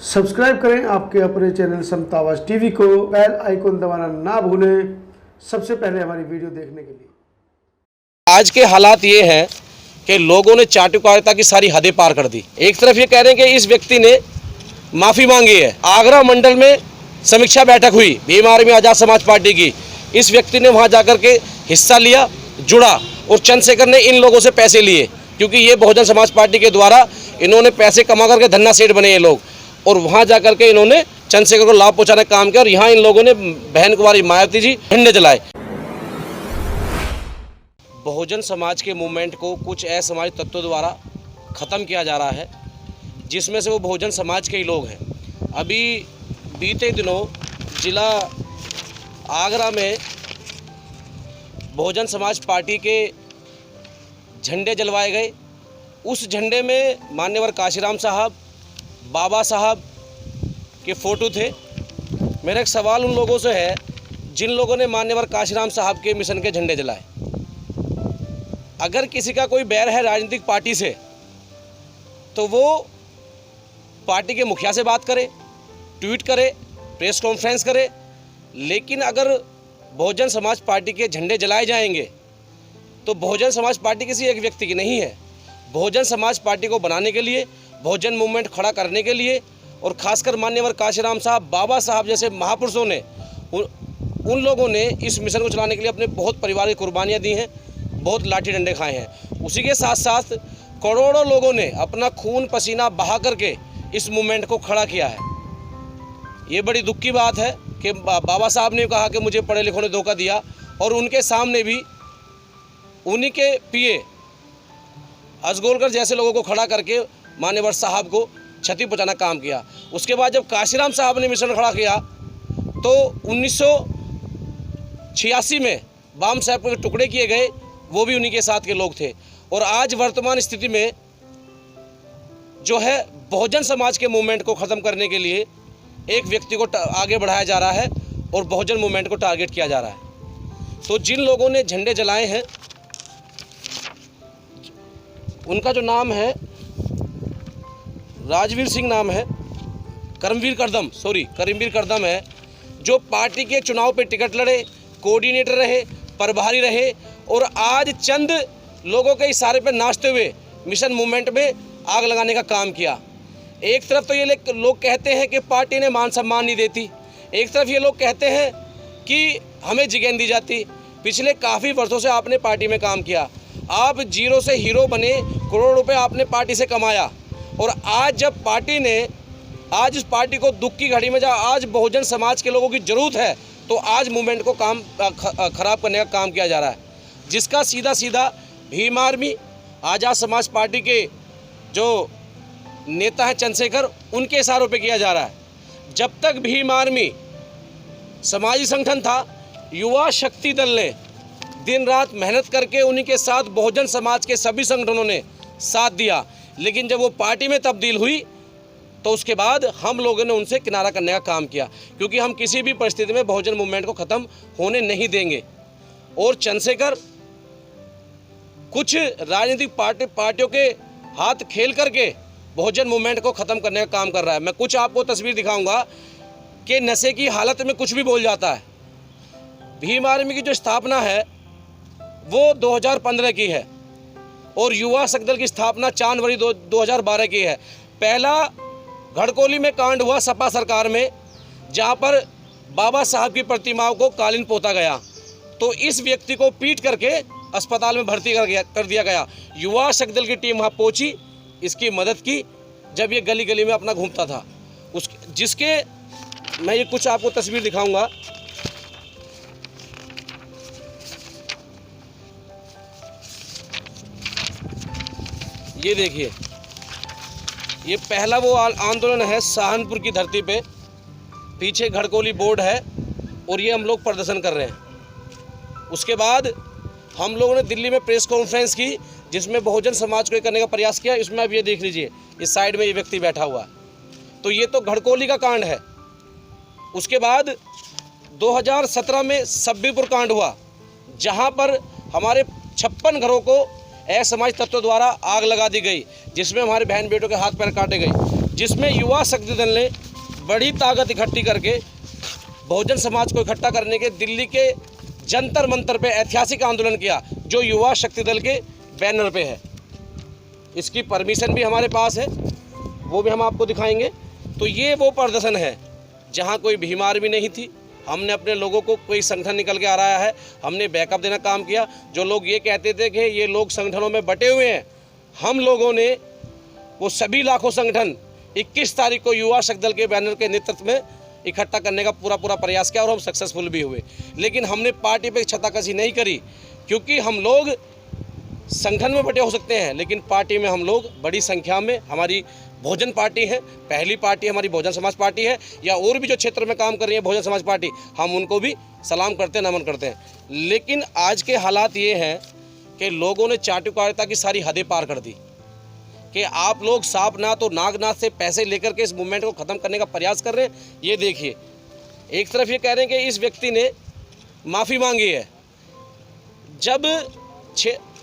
Subscribe करें आपके अपने चैनल समता आवाज़ टीवी को, बेल आइकन दबाना ना भूलें सबसे पहले हमारी वीडियो देखने के लिए। आज के हालात ये हैं कि लोगों ने चाटुकारिता की सारी हदें पार कर दी। एक तरफ ये कह रहे हैं कि इस व्यक्ति ने माफ़ी मांगी है। आगरा मंडल में समीक्षा बैठक हुई भीम आर्मी आज़ाद समाज पार्टी की। इस व्यक्ति ने वहाँ जाकर के हिस्सा लिया, जुड़ा, और चंद्रशेखर ने इन लोगों से पैसे लिए, क्योंकि ये बहुजन समाज पार्टी के द्वारा इन्होंने पैसे कमा करके धन्ना सेठ बने ये लोग, और वहाँ जाकर के इन्होंने चंद्रशेखर को लाभ पहुँचाने का काम किया। और यहाँ इन लोगों ने बहन कुमारी मायावती जी झंडे जलाए। बहुजन समाज के मूवमेंट को कुछ असामाजिक तत्वों द्वारा ख़त्म किया जा रहा है, जिसमें से वो बहुजन समाज के ही लोग हैं। अभी बीते दिनों जिला आगरा में बहुजन समाज पार्टी के झंडे जलवाए गए। उस झंडे में मान्यवर काशीराम साहब, बाबा साहब के फ़ोटो थे। मेरा एक सवाल उन लोगों से है जिन लोगों ने मान्यवर काशीराम साहब के मिशन के झंडे जलाए। अगर किसी का कोई बैर है राजनीतिक पार्टी से, तो वो पार्टी के मुखिया से बात करे, ट्वीट करे, प्रेस कॉन्फ्रेंस करे। लेकिन अगर बहुजन समाज पार्टी के झंडे जलाए जाएंगे तो बहुजन समाज पार्टी किसी एक व्यक्ति की नहीं है। बहुजन समाज पार्टी को बनाने के लिए, बहुजन मूवमेंट खड़ा करने के लिए, और ख़ासकर मान्यवर काशीराम साहब, बाबा साहब जैसे महापुरुषों ने, उन लोगों ने इस मिशन को चलाने के लिए अपने बहुत परिवार की कुर्बानियाँ दी हैं, बहुत लाठी डंडे खाए हैं। उसी के साथ साथ करोड़ों लोगों ने अपना खून पसीना बहा करके इस मूवमेंट को खड़ा किया है। ये बड़ी दुख की बात है कि बाबा साहब ने कहा कि मुझे पढ़े लिखों ने धोखा दिया, और उनके सामने भी उन्हीं के पीए असगोलकर जैसे लोगों को खड़ा करके मान्यवर साहब को क्षति पहुंचाना काम किया। उसके बाद जब काशीराम साहब ने मिशन खड़ा किया तो 1986 में बाम साहब के टुकड़े किए गए, वो भी उन्हीं के साथ के लोग थे। और आज वर्तमान स्थिति में जो है बहुजन समाज के मूवमेंट को ख़त्म करने के लिए एक व्यक्ति को आगे बढ़ाया जा रहा है और बहुजन मूवमेंट को टारगेट किया जा रहा है। तो जिन लोगों ने झंडे जलाए हैं उनका जो नाम है राजवीर सिंह नाम है, करमवीर करदम है, जो पार्टी के चुनाव पे टिकट लड़े, कोऑर्डिनेटर रहे, प्रभारी रहे, और आज चंद लोगों के इशारे पे नाचते हुए मिशन मूवमेंट में आग लगाने का काम किया। एक तरफ तो ये लोग कहते हैं कि पार्टी ने मान सम्मान नहीं देती, एक तरफ ये लोग कहते हैं कि हमें जिगेन दी जाती। पिछले काफ़ी वर्षों से आपने पार्टी में काम किया, आप जीरो से हीरो बने, करोड़ रुपए आपने पार्टी से कमाया, और आज जब पार्टी ने आज इस पार्टी को दुख की घड़ी में जब आज बहुजन समाज के लोगों की ज़रूरत है, तो आज मूवमेंट को ख़राब करने का काम किया जा रहा है, जिसका सीधा भीम आर्मी आज़ाद समाज पार्टी के जो नेता हैं चंद्रशेखर, उनके इशारों पे किया जा रहा है। जब तक भीम आर्मी समाजी संगठन था, युवा शक्ति दल ने दिन रात मेहनत करके उन्हीं के साथ बहुजन समाज के सभी संगठनों ने साथ दिया। लेकिन जब वो पार्टी में तब्दील हुई तो उसके बाद हम लोगों ने उनसे किनारा करने का काम किया, क्योंकि हम किसी भी परिस्थिति में बहुजन मूवमेंट को ख़त्म होने नहीं देंगे। और चंद्रशेखर कुछ राजनीतिक पार्टियों के हाथ खेल करके बहुजन मूवमेंट को ख़त्म करने का काम कर रहा है। मैं कुछ आपको तस्वीर दिखाऊंगा कि नशे की हालत में कुछ भी बोल जाता है। भीम आर्मी की जो स्थापना है वो 2015 की है, और युवा शक्ति दल की स्थापना 4 जनवरी 2012 की है। पहला घड़कोली में कांड हुआ सपा सरकार में, जहां पर बाबा साहब की प्रतिमाओं को कालीन पोता गया, तो इस व्यक्ति को पीट करके अस्पताल में भर्ती कर दिया गया। युवा शक्ति दल की टीम वहाँ पहुँची, इसकी मदद की, जब ये गली गली में अपना घूमता था। जिसके मैं ये कुछ आपको तस्वीर दिखाऊंगा। ये देखिए, ये पहला वो आंदोलन है सहारनपुर की धरती पे, पीछे घड़कोली बोर्ड है, और ये हम लोग प्रदर्शन कर रहे हैं। उसके बाद हम लोगों ने दिल्ली में प्रेस कॉन्फ्रेंस की, जिसमें बहुजन समाज को करने का प्रयास किया। इसमें अब ये देख लीजिए, इस साइड में ये व्यक्ति बैठा हुआ है, तो ये तो घड़कोली का कांड है। उसके बाद 2017 में सब्बीपुर कांड हुआ, जहाँ पर हमारे 56 घरों को असामाजिक तत्वों द्वारा आग लगा दी गई, जिसमें हमारे बहन बेटों के हाथ पैर काटे गए। जिसमें युवा शक्ति दल ने बड़ी ताकत इकट्ठी करके बहुजन समाज को इकट्ठा करने के दिल्ली के जंतर मंतर पे ऐतिहासिक आंदोलन किया, जो युवा शक्ति दल के बैनर पे है। इसकी परमिशन भी हमारे पास है, वो भी हम आपको दिखाएंगे। तो ये वो प्रदर्शन है जहाँ कोई भीम आर्मी नहीं थी। हमने अपने लोगों को, कोई संगठन निकल के आ रहा है, हमने बैकअप देना काम किया। जो लोग ये कहते थे कि ये लोग संगठनों में बटे हुए हैं, हम लोगों ने वो सभी लाखों संगठन 21 तारीख को युवा शक्ति दल के बैनर के नेतृत्व में इकट्ठा करने का पूरा प्रयास किया और हम सक्सेसफुल भी हुए। लेकिन हमने पार्टी पे छताकशी नहीं करी, क्योंकि हम लोग संगठन में बटे हो सकते हैं लेकिन पार्टी में हम लोग बड़ी संख्या में, हमारी बहुजन पार्टी है, पहली पार्टी हमारी बहुजन समाज पार्टी है, या और भी जो क्षेत्र में काम कर रही है बहुजन समाज पार्टी, हम उनको भी सलाम करते हैं, नमन करते हैं। लेकिन आज के हालात ये हैं कि लोगों ने चाटुकारिता की सारी हदें पार कर दी कि आप लोग सांपनाथ और नागनाथ से पैसे लेकर के इस मूवमेंट को ख़त्म करने का प्रयास कर रहे हैं। ये देखिए, एक तरफ ये कह रहे हैं कि इस व्यक्ति ने माफ़ी मांगी है, जब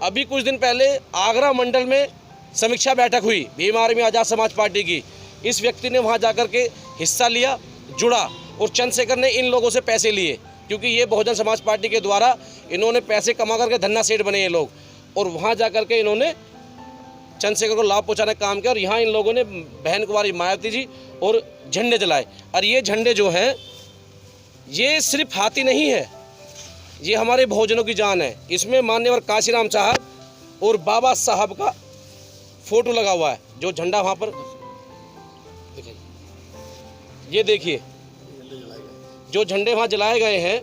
अभी कुछ दिन पहले आगरा मंडल में समीक्षा बैठक हुई भीम आर्मी आज़ाद समाज पार्टी की, इस व्यक्ति ने वहां जाकर के हिस्सा लिया, जुड़ा, और चंद्रशेखर ने इन लोगों से पैसे लिए, क्योंकि ये बहुजन समाज पार्टी के द्वारा इन्होंने पैसे कमा करके धन्ना सेठ बने ये लोग, और वहां जाकर के इन्होंने चंद्रशेखर को लाभ पहुंचाने का काम किया। और यहाँ इन लोगों ने बहन कुमारी मायावती जी और झंडे जलाए। और ये झंडे जो हैं, ये सिर्फ हाथी नहीं है, ये हमारे बहुजनों की जान है। इसमें मान्यवर काशीराम साहब और बाबा साहब का फोटो लगा हुआ है। जो झंडा वहाँ पर ये देखिए, जो झंडे वहाँ जलाए गए हैं,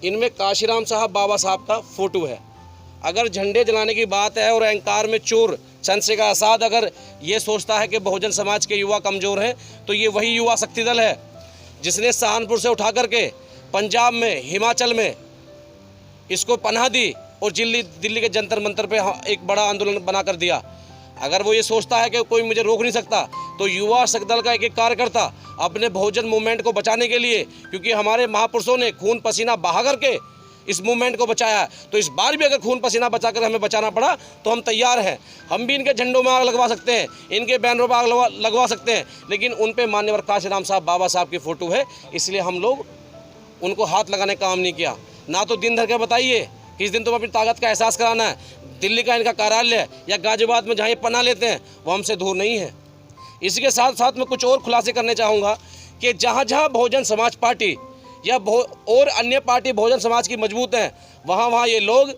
इनमें काशीराम साहब, बाबा साहब का फोटो है। अगर झंडे जलाने की बात है और अहंकार में चोर चंद्रशेखर आज़ाद अगर ये सोचता है कि बहुजन समाज के युवा कमज़ोर हैं, तो ये वही युवा शक्ति दल है जिसने सहारनपुर से उठा करके पंजाब में, हिमाचल में इसको पनाह दी और दिल्ली के जंतर मंतर पे एक बड़ा आंदोलन बना कर दिया। अगर वो ये सोचता है कि कोई मुझे रोक नहीं सकता, तो युवा शक्ति दल का एक कार्यकर्ता अपने बहुजन मूवमेंट को बचाने के लिए, क्योंकि हमारे महापुरुषों ने खून पसीना बहा करके इस मूवमेंट को बचाया है, तो इस बार भी अगर खून पसीना बचा कर हमें बचाना पड़ा तो हम तैयार हैं। हम भी इनके झंडों में आग लगवा सकते हैं, इनके बैनरों पर आग लगवा सकते हैं, लेकिन उन पे मान्यवर काशीराम साहब, बाबा साहब की फ़ोटो है, इसलिए हम लोग उनको हाथ लगाने का काम नहीं किया। ना तो दिन धर के बताइए कि इस दिन तो अपनी ताकत का एहसास कराना है। दिल्ली का इनका कार्यालय या गाजियाबाद में जहाँ ये पनाह लेते हैं वो हमसे दूर नहीं है। इसी के साथ साथ मैं कुछ और खुलासे करने चाहूँगा कि जहाँ जहाँ बहुजन समाज पार्टी या और अन्य पार्टी बहुजन समाज की मजबूत हैं, वहाँ वहाँ ये लोग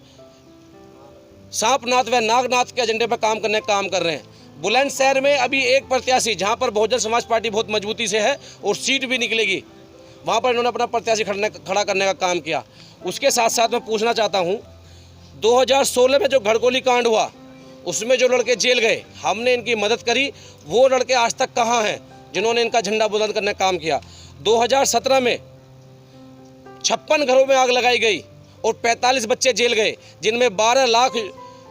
सांपनाथ व नागनाथ के एजेंडे पर काम करने का काम कर रहे हैं। बुलंदशहर में अभी एक प्रत्याशी, जहाँ पर बहुजन समाज पार्टी बहुत मजबूती से है और सीट भी निकलेगी, वहाँ पर इन्होंने अपना प्रत्याशी खड़ा करने का काम किया। उसके साथ साथ मैं पूछना चाहता हूँ, 2016 में जो घड़कोली कांड हुआ, उसमें जो लड़के जेल गए, हमने इनकी मदद करी। वो लड़के आज तक कहाँ हैं जिन्होंने इनका झंडा बुलंद करने का काम किया? 2017 में 56 घरों में आग लगाई गई और 45 बच्चे जेल गए, जिनमें 12 लाख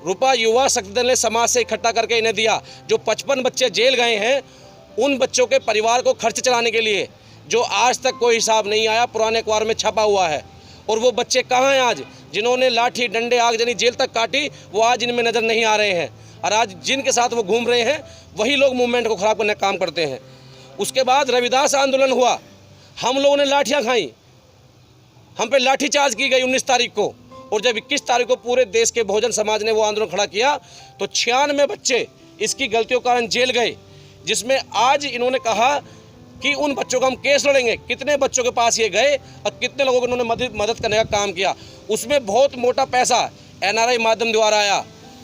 रुपया युवा शक्ति दल ने समाज से इकट्ठा करके इन्हें दिया। जो 55 बच्चे जेल गए हैं, उन बच्चों के परिवार को खर्च चलाने के लिए जो आज तक कोई हिसाब नहीं आया, पुराने अखबार में छपा हुआ है। और वो बच्चे कहाँ हैं आज, जिन्होंने लाठी, डंडे, आगजनी, जेल तक काटी, वो आज इनमें नज़र नहीं आ रहे हैं। और आज जिनके साथ वो घूम रहे हैं, वही लोग मूवमेंट को ख़राब करने का काम करते हैं। उसके बाद रविदास आंदोलन हुआ, हम लोगों ने लाठियाँ खाई, हम पे लाठीचार्ज की गई 19 तारीख को। और जब 21 तारीख को पूरे देश के बहुजन समाज ने वो आंदोलन खड़ा किया, तो 96 बच्चे इसकी गलतियों के कारण जेल गए, जिसमें आज इन्होंने कहा कि उन बच्चों का हम केस लड़ेंगे। कितने बच्चों के पास ये गए और कितने लोगों को इन्होंने मदद करने का काम किया। उसमें बहुत मोटा पैसा NRI माध्यम द्वारा आया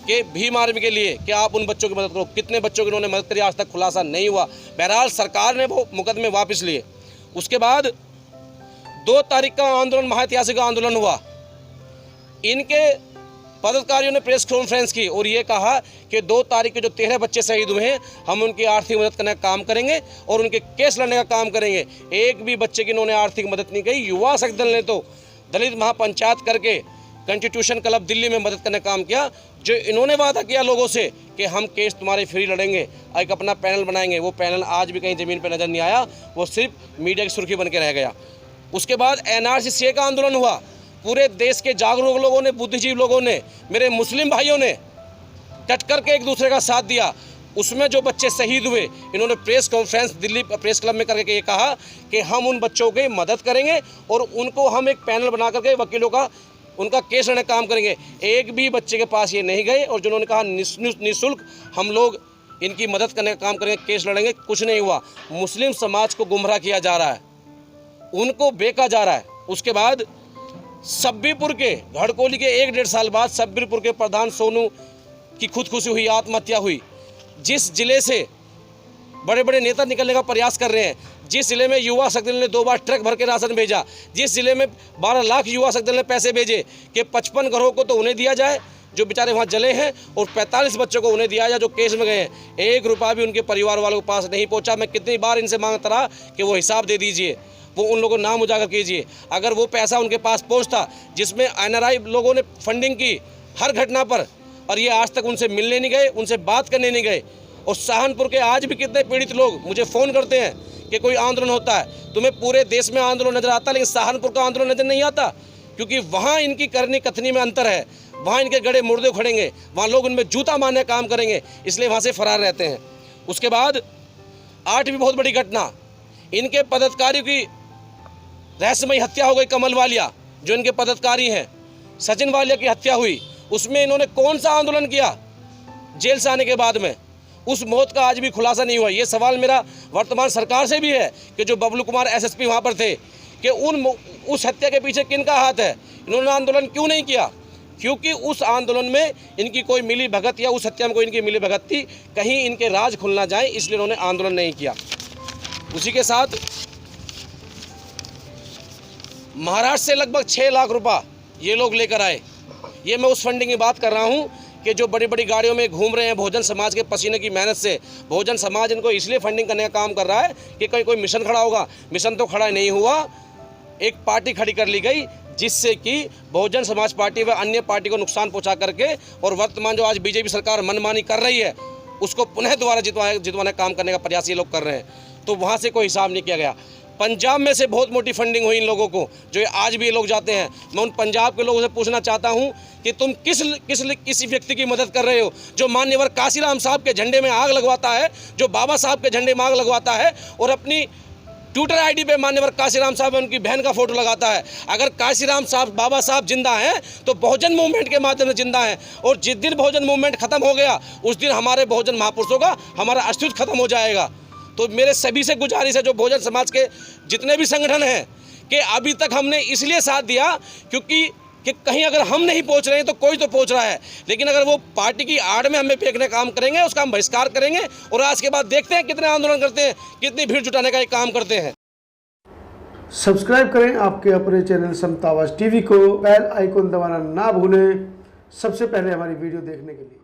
कि भीम आर्मी के लिए कि आप उन बच्चों की मदद करो। कितने बच्चों की इन्होंने मदद करी, आज तक खुलासा नहीं हुआ। बहरहाल सरकार ने वो मुकदमे वापस लिए। उसके बाद 2 तारीख का आंदोलन, महाऐतिहासिक आंदोलन हुआ। इनके पदाधिकारियों ने प्रेस कॉन्फ्रेंस की और ये कहा कि 2 तारीख के जो 13 बच्चे शहीद हुए हैं, हम उनकी आर्थिक मदद करने का काम करेंगे और उनके केस लड़ने का काम करेंगे। एक भी बच्चे की इन्होंने आर्थिक मदद नहीं की। युवा शक्ति दल ने तो दलित महापंचायत करके कॉन्स्टिट्यूशन क्लब दिल्ली में मदद करने का काम किया। जो इन्होंने वादा किया लोगों से कि हम केस तुम्हारे फ्री लड़ेंगे, एक अपना पैनल बनाएंगे, वो पैनल आज भी कहीं ज़मीन पर नज़र नहीं आया, वो सिर्फ मीडिया की सुर्खी बन के रह गया। उसके बाद NRC का आंदोलन हुआ। पूरे देश के जागरूक लोगों ने, बुद्धिजीवी लोगों ने, मेरे मुस्लिम भाइयों ने डट करके एक दूसरे का साथ दिया। उसमें जो बच्चे शहीद हुए, इन्होंने press conference Delhi press club में करके ये कहा कि हम उन बच्चों की मदद करेंगे और उनको हम एक पैनल बना करके वकीलों का उनका केस लड़ने काम करेंगे। एक भी बच्चे के पास ये नहीं गए और जिन्होंने कहा निःशुल्क हम लोग इनकी मदद करने का काम करेंगे, केस लड़ेंगे, कुछ नहीं हुआ। मुस्लिम समाज को गुमराह किया जा रहा है, उनको बेचा जा रहा है। उसके बाद सब्बीपुर के घड़कोली के 1-1.5 साल बाद सब्बीपुर के प्रधान सोनू की खुदकुशी हुई, आत्महत्या हुई। जिस जिले से बड़े बड़े नेता निकलने का प्रयास कर रहे हैं, जिस जिले में युवा शक्ति दल ने 2 बार ट्रक भर के राशन भेजा, जिस जिले में 12 लाख युवा शक्ति दल ने पैसे भेजे कि 55 घरों को तो उन्हें दिया जाए जो बेचारे वहाँ जले हैं और 45 बच्चों को उन्हें दिया जाए जो केस में गए हैं। 1 रुपया भी उनके परिवार वालों के पास नहीं पहुँचा। मैं कितनी बार इनसे मांगता रहा कि वो हिसाब दे दीजिए, वो उन लोगों को नाम उजागर कीजिए। अगर वो पैसा उनके पास पहुँचता जिसमें NRI लोगों ने फंडिंग की हर घटना पर, और ये आज तक उनसे मिलने नहीं गए, उनसे बात करने नहीं गए। और सहारनपुर के आज भी कितने पीड़ित लोग मुझे फ़ोन करते हैं कि कोई आंदोलन होता है, तुम्हें पूरे देश में आंदोलन नज़र आता है लेकिन सहारनपुर का आंदोलन नज़र नहीं आता, क्योंकि वहाँ इनकी करनी कथनी में अंतर है। वहाँ इनके गड़े मुर्दे खड़ेंगे, वहाँ लोग उनमें जूता मारने का काम करेंगे, इसलिए वहाँ से फरार रहते हैं। उसके बाद 8वीं बहुत बड़ी घटना, इनके पदाधिकारी की रहस्यमयी हत्या हो गई। कमल वालिया जो इनके पदाधिकारी हैं, सचिन वालिया की हत्या हुई। उसमें इन्होंने कौन सा आंदोलन किया जेल से आने के बाद में? उस मौत का आज भी खुलासा नहीं हुआ। ये सवाल मेरा वर्तमान सरकार से भी है कि जो बबलू कुमार SSP वहाँ पर थे कि उस हत्या के पीछे किनका हाथ है, इन्होंने आंदोलन क्यों नहीं किया? क्योंकि उस आंदोलन में इनकी कोई मिली भगत या उस हत्या में कोई इनकी मिली भगत थी, कहीं इनके राज खुल ना जाए, इसलिए उन्होंने आंदोलन नहीं किया। उसी के साथ महाराष्ट्र से लगभग 6 लाख रुपया ये लोग लेकर आए। ये मैं उस फंडिंग की बात कर रहा हूँ कि जो बड़ी बड़ी गाड़ियों में घूम रहे हैं, बहुजन समाज के पसीने की मेहनत से। बहुजन समाज इनको इसलिए फंडिंग करने का काम कर रहा है कि कहीं कोई मिशन खड़ा होगा। मिशन तो खड़ा नहीं हुआ, एक पार्टी खड़ी कर ली गई जिससे कि बहुजन समाज पार्टी व अन्य पार्टी को नुकसान पहुंचा करके और वर्तमान जो आज बीजेपी सरकार मनमानी कर रही है उसको पुनः दोबारा जितवाने काम करने का प्रयास ये लोग कर रहे हैं। तो वहाँ से कोई हिसाब नहीं किया गया। पंजाब में से बहुत मोटी फंडिंग हुई इन लोगों को, जो आज भी ये लोग जाते हैं। मैं उन पंजाब के लोगों से पूछना चाहता हूं कि तुम किसी व्यक्ति की मदद कर रहे हो जो मान्यवर काशीराम साहब के झंडे में आग लगवाता है, जो बाबा साहब के झंडे में आग लगवाता है और अपनी ट्विटर ID पे मान्यवर काशीराम साहब उनकी बहन का फोटो लगाता है। अगर काशीराम साहब बाबा साहब जिंदा हैं तो बहुजन मूवमेंट के माध्यम से जिंदा हैं, और जिस दिन बहुजन मूवमेंट खत्म हो गया उस दिन हमारे बहुजन महापुरुषों का हमारा अस्तित्व खत्म हो जाएगा। तो मेरे सभी से गुजारिश है, जो बहुजन समाज के जितने भी संगठन हैं, कि अभी तक हमने इसलिए साथ दिया क्योंकि कहीं अगर हम नहीं पहुंच रहे हैं तो कोई तो पहुंच रहा है। लेकिन अगर वो पार्टी की आड़ में हमें फेंकने का काम करेंगे, उसका हम बहिष्कार करेंगे और आज के बाद देखते हैं कितने आंदोलन करते हैं, कितनी भीड़ जुटाने का एक काम करते हैं। सब्सक्राइब करें आपके अपने चैनल समता आवाज़ TV को, बेल आइकन दबाना ना भूलें सबसे पहले हमारी वीडियो देखने के लिए।